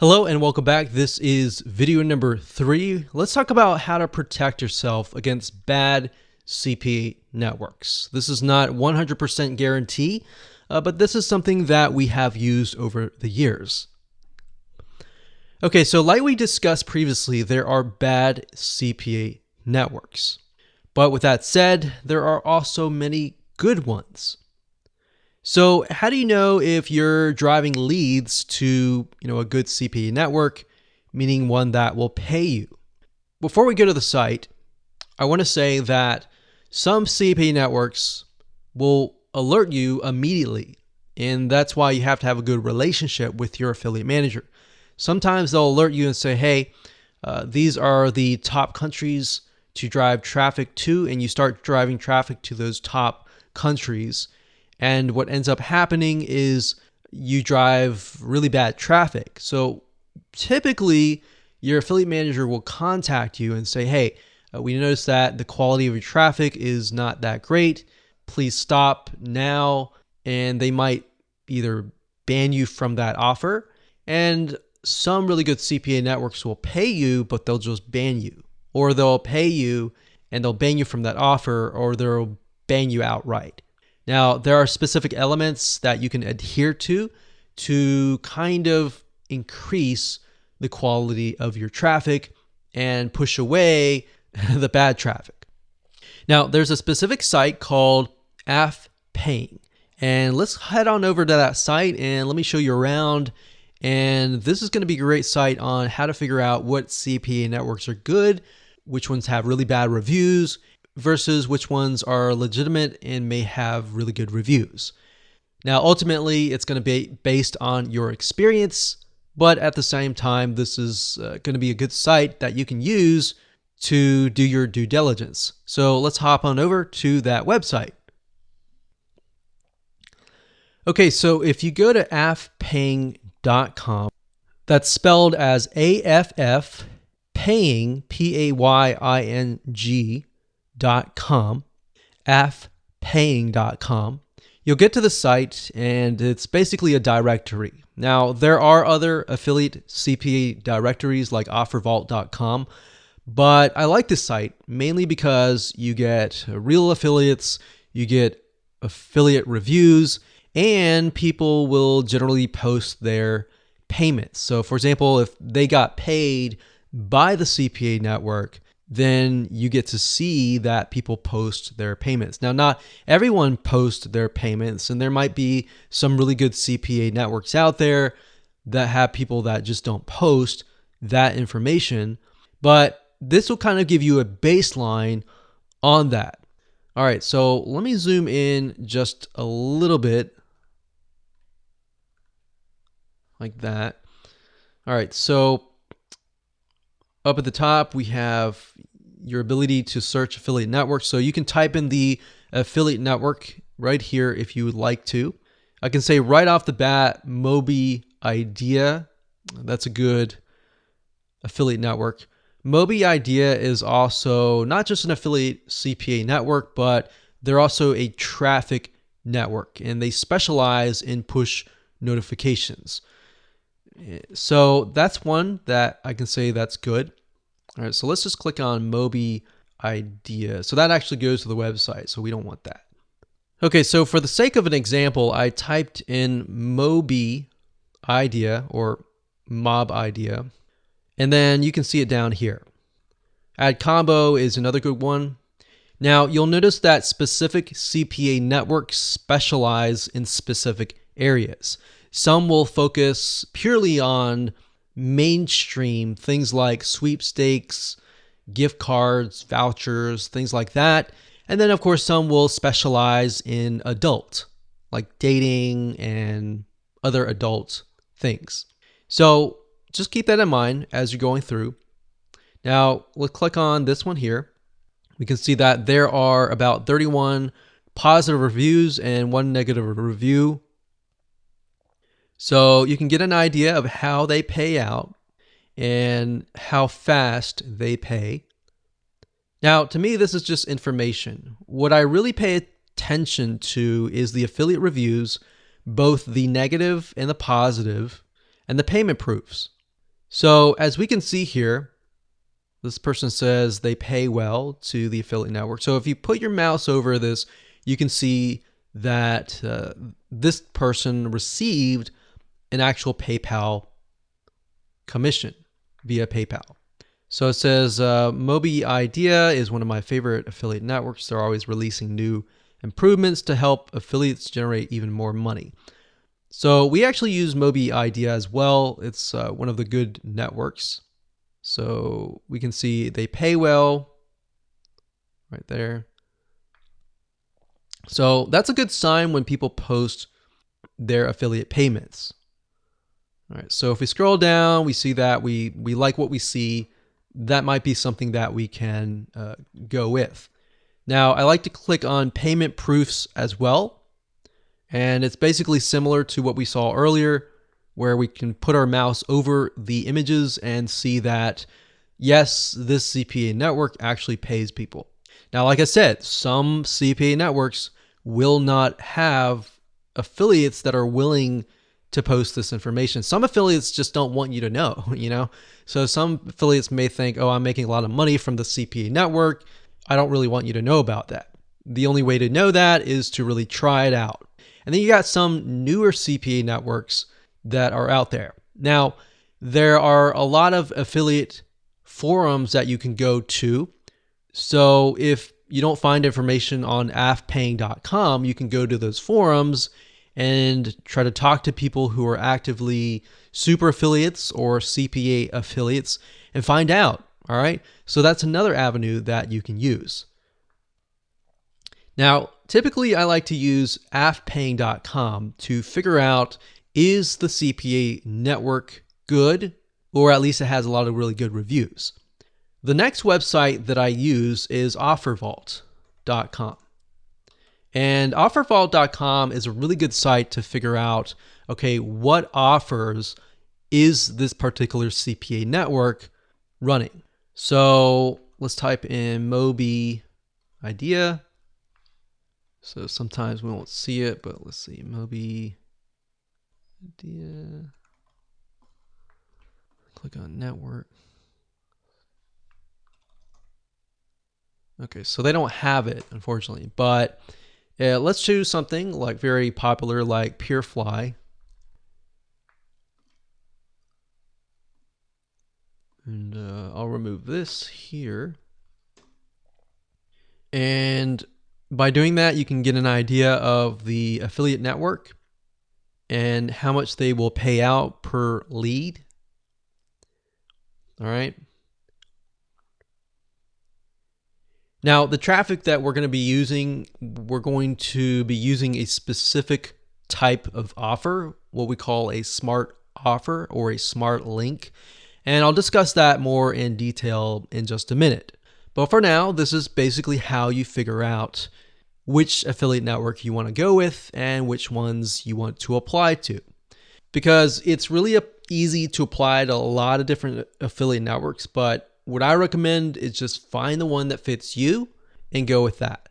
Hello and welcome back. This is video number 3. Let's talk about how to protect yourself against bad CPA networks. This is not 100% guarantee, but this is something that we have used over the years. Okay, so like we discussed previously, there are bad CPA networks. But with that said, there are also many good ones. So how do you know if you're driving leads to, a good CPA network, meaning one that will pay you? Before we go to the site, I want to say that some CPA networks will alert you immediately, and that's why you have to have a good relationship with your affiliate manager. Sometimes they'll alert you and say, hey, these are the top countries to drive traffic to, and you start driving traffic to those top countries. And what ends up happening is you drive really bad traffic. So typically your affiliate manager will contact you and say, hey, we noticed that the quality of your traffic is not that great. Please stop now. And they might either ban you from that offer. And some really good CPA networks will pay you, but they'll just ban you. Or they'll pay you and they'll ban you from that offer, or they'll ban you outright. Now, there are specific elements that you can adhere to kind of increase the quality of your traffic and push away the bad traffic. Now, there's a specific site called AFPaying, and let's head on over to that site and let me show you around. And this is going to be a great site on how to figure out what CPA networks are good, which ones have really bad reviews, versus which ones are legitimate and may have really good reviews. Now, ultimately, it's going to be based on your experience, but at the same time, this is going to be a good site that you can use to do your due diligence. So let's hop on over to that website. Okay, so if you go to affpaying.com, that's spelled as AFF paying, PAYING, affpaying.com. You'll get to the site and it's basically a directory. Now, there are other affiliate CPA directories like offervault.com, but I like this site mainly because you get real affiliates, you get affiliate reviews, and people will generally post their payments. So for example, if they got paid by the CPA network, then you get to see that people post their payments. Now, not everyone posts their payments, and there might be some really good CPA networks out there that have people that just don't post that information, but this will kind of give you a baseline on that. All right, so let me zoom in just a little bit like that. All right, so up at the top, we have your ability to search affiliate networks. So you can type in the affiliate network right here if you would like to. I can say right off the bat, Mobi Idea. That's a good affiliate network. Mobi Idea is also not just an affiliate CPA network, but they're also a traffic network, and they specialize in push notifications. So that's one that I can say that's good. All right, so let's just click on Mobi Idea. So that actually goes to the website, so we don't want that. Okay, so for the sake of an example, I typed in Mobi Idea or Mob Idea, and then you can see it down here. Ad Combo is another good one. Now, you'll notice that specific CPA networks specialize in specific areas. Some will focus purely on mainstream things like sweepstakes, gift cards, vouchers, things like that. And then, of course, some will specialize in adult, like dating and other adult things. So just keep that in mind as you're going through. Now, let's click on this one here. We can see that there are about 31 positive reviews and 1 negative review. So you can get an idea of how they pay out and how fast they pay. Now, to me, this is just information. What I really pay attention to is the affiliate reviews, both the negative and the positive, and the payment proofs. So as we can see here, this person says they pay well to the affiliate network. So if you put your mouse over this, you can see that this person received an actual PayPal commission via PayPal. So it says Mobi Idea is one of my favorite affiliate networks. They're always releasing new improvements to help affiliates generate even more money. So we actually use Mobi Idea as well. It's one of the good networks. So we can see they pay well right there. So that's a good sign when people post their affiliate payments. All right, so if we scroll down, we see that we like what we see. That might be something that we can go with. Now, I like to click on payment proofs as well. And it's basically similar to what we saw earlier, where we can put our mouse over the images and see that, yes, this CPA network actually pays people. Now, like I said, some CPA networks will not have affiliates that are willing to post this information. Some affiliates just don't want you to know, So some affiliates may think, oh, I'm making a lot of money from the CPA network. I don't really want you to know about that. The only way to know that is to really try it out. And then you got some newer CPA networks that are out there. Now, there are a lot of affiliate forums that you can go to. So if you don't find information on affpaying.com, you can go to those forums and try to talk to people who are actively super affiliates or CPA affiliates and find out. All right. So that's another avenue that you can use. Now, typically I like to use affpaying.com to figure out, is the CPA network good, or at least it has a lot of really good reviews. The next website that I use is offervault.com. And offervault.com is a really good site to figure out, okay, what offers is this particular CPA network running? So let's type in Mobi Idea. So sometimes we won't see it, but let's see, Mobi Idea. Click on network. Okay, so they don't have it, unfortunately, but let's choose something like very popular like PureFly. And I'll remove this here. And by doing that, you can get an idea of the affiliate network and how much they will pay out per lead. All right. Now, the traffic that we're going to be using a specific type of offer, what we call a smart offer or a smart link. And I'll discuss that more in detail in just a minute. But for now, this is basically how you figure out which affiliate network you want to go with and which ones you want to apply to. Because it's really easy to apply to a lot of different affiliate networks, but what I recommend is just find the one that fits you and go with that.